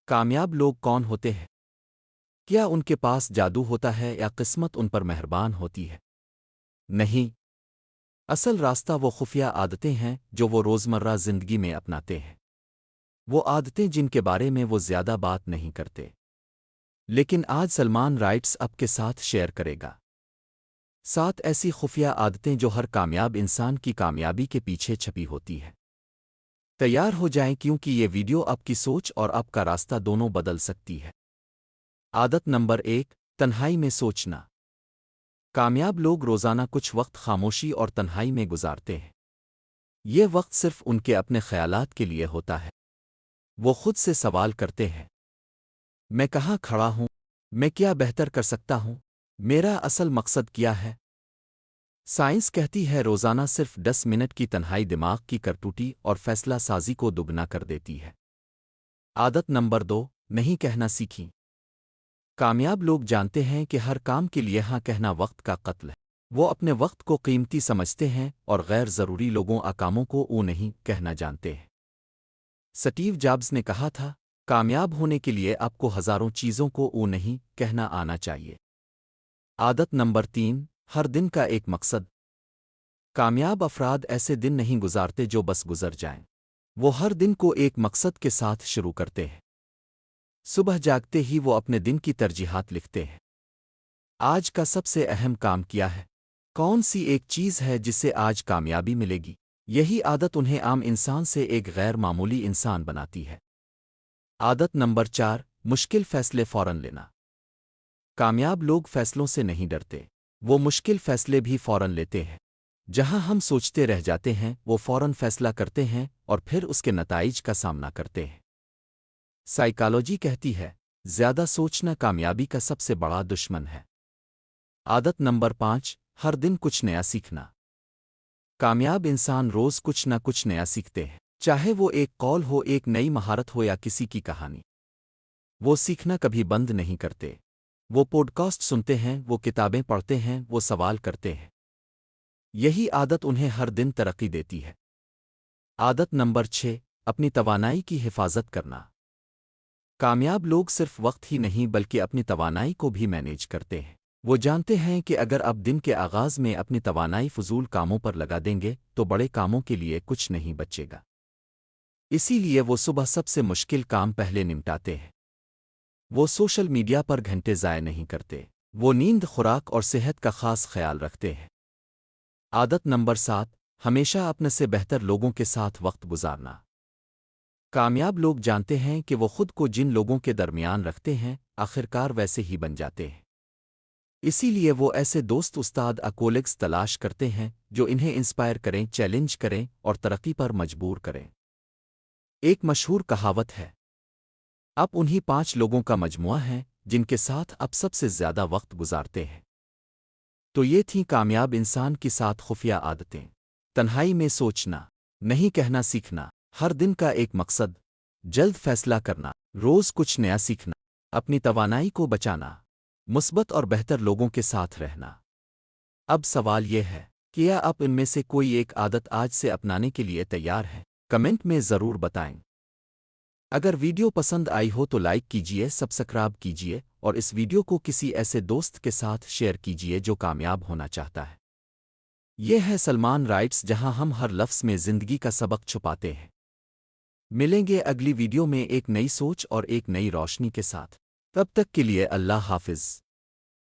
کامیاب لوگ کون ہوتے ہیں؟ کیا ان کے پاس جادو ہوتا ہے یا قسمت ان پر مہربان ہوتی ہے؟ نہیں، اصل راستہ وہ خفیہ عادتیں ہیں جو وہ روزمرہ زندگی میں اپناتے ہیں۔ وہ عادتیں جن کے بارے میں وہ زیادہ بات نہیں کرتے، لیکن آج سلمان رائٹس آپ کے ساتھ شیئر کرے گا 7 ایسی خفیہ عادتیں جو ہر کامیاب انسان کی کامیابی کے پیچھے چھپی ہوتی ہے۔ تیار ہو جائیں کیونکہ یہ ویڈیو آپ کی سوچ اور آپ کا راستہ دونوں بدل سکتی ہے۔ عادت نمبر 1، تنہائی میں سوچنا۔ کامیاب لوگ روزانہ کچھ وقت خاموشی اور تنہائی میں گزارتے ہیں۔ یہ وقت صرف ان کے اپنے خیالات کے لیے ہوتا ہے۔ وہ خود سے سوال کرتے ہیں، میں کہاں کھڑا ہوں؟ میں کیا بہتر کر سکتا ہوں؟ میرا اصل مقصد کیا ہے؟ سائنس کہتی ہے روزانہ صرف 10 منٹ کی تنہائی دماغ کی کرتوٹی اور فیصلہ سازی کو دگنا کر دیتی ہے۔ عادت نمبر 2، نہیں کہنا سیکھیں۔ کامیاب لوگ جانتے ہیں کہ ہر کام کے لیے ہاں کہنا وقت کا قتل ہے۔ وہ اپنے وقت کو قیمتی سمجھتے ہیں اور غیر ضروری لوگوں کاموں کو او نہیں کہنا جانتے ہیں۔ سٹیو جابز نے کہا تھا، کامیاب ہونے کے لیے آپ کو ہزاروں چیزوں کو او نہیں کہنا آنا چاہیے۔ عادت نمبر 3، ہر دن کا ایک مقصد۔ کامیاب افراد ایسے دن نہیں گزارتے جو بس گزر جائیں۔ وہ ہر دن کو ایک مقصد کے ساتھ شروع کرتے ہیں۔ صبح جاگتے ہی وہ اپنے دن کی ترجیحات لکھتے ہیں۔ آج کا سب سے اہم کام کیا ہے؟ کون سی ایک چیز ہے جس سے آج کامیابی ملے گی؟ یہی عادت انہیں عام انسان سے ایک غیر معمولی انسان بناتی ہے۔ عادت نمبر 4، مشکل فیصلے فوراً لینا۔ کامیاب لوگ فیصلوں سے نہیں ڈرتے۔ وہ مشکل فیصلے بھی فوراً لیتے ہیں۔ جہاں ہم سوچتے رہ جاتے ہیں وہ فوراً فیصلہ کرتے ہیں اور پھر اس کے نتائج کا سامنا کرتے ہیں۔ سائیکالوجی کہتی ہے، زیادہ سوچنا کامیابی کا سب سے بڑا دشمن ہے۔ عادت نمبر 5، ہر دن کچھ نیا سیکھنا۔ کامیاب انسان روز کچھ نہ کچھ نیا سیکھتے ہیں، چاہے وہ ایک قول ہو، ایک نئی مہارت ہو یا کسی کی کہانی۔ وہ سیکھنا کبھی بند نہیں کرتے۔ وہ پوڈ کاسٹ سنتے ہیں، وہ کتابیں پڑھتے ہیں، وہ سوال کرتے ہیں۔ یہی عادت انہیں ہر دن ترقی دیتی ہے۔ عادت نمبر 6، اپنی توانائی کی حفاظت کرنا۔ کامیاب لوگ صرف وقت ہی نہیں بلکہ اپنی توانائی کو بھی مینیج کرتے ہیں۔ وہ جانتے ہیں کہ اگر آپ دن کے آغاز میں اپنی توانائی فضول کاموں پر لگا دیں گے تو بڑے کاموں کے لیے کچھ نہیں بچے گا۔ اسی لیے وہ صبح سب سے مشکل کام پہلے نمٹاتے ہیں۔ وہ سوشل میڈیا پر گھنٹے ضائع نہیں کرتے۔ وہ نیند، خوراک اور صحت کا خاص خیال رکھتے ہیں۔ عادت نمبر 7، ہمیشہ اپنے سے بہتر لوگوں کے ساتھ وقت گزارنا۔ کامیاب لوگ جانتے ہیں کہ وہ خود کو جن لوگوں کے درمیان رکھتے ہیں آخرکار ویسے ہی بن جاتے ہیں۔ اسی لیے وہ ایسے دوست، استاد، کولیگز تلاش کرتے ہیں جو انہیں انسپائر کریں، چیلنج کریں اور ترقی پر مجبور کریں۔ ایک مشہور کہاوت ہے، آپ انہی 5 لوگوں کا مجموعہ ہیں جن کے ساتھ آپ سب سے زیادہ وقت گزارتے ہیں۔ تو یہ تھیں کامیاب انسان کی 7 خفیہ عادتیں۔ تنہائی میں سوچنا، نہیں کہنا سیکھنا، ہر دن کا ایک مقصد، جلد فیصلہ کرنا، روز کچھ نیا سیکھنا، اپنی توانائی کو بچانا، مثبت اور بہتر لوگوں کے ساتھ رہنا۔ اب سوال یہ ہے، کیا آپ ان میں سے کوئی ایک عادت آج سے اپنانے کے لیے تیار ہیں؟ کمنٹ میں ضرور بتائیں۔ اگر ویڈیو پسند آئی ہو تو لائک کیجئے، سبسکرائب کیجئے اور اس ویڈیو کو کسی ایسے دوست کے ساتھ شیئر کیجئے جو کامیاب ہونا چاہتا ہے۔ یہ ہے سلمان رائٹس، جہاں ہم ہر لفظ میں زندگی کا سبق چھپاتے ہیں۔ ملیں گے اگلی ویڈیو میں ایک نئی سوچ اور ایک نئی روشنی کے ساتھ۔ تب تک کے لیے اللہ حافظ۔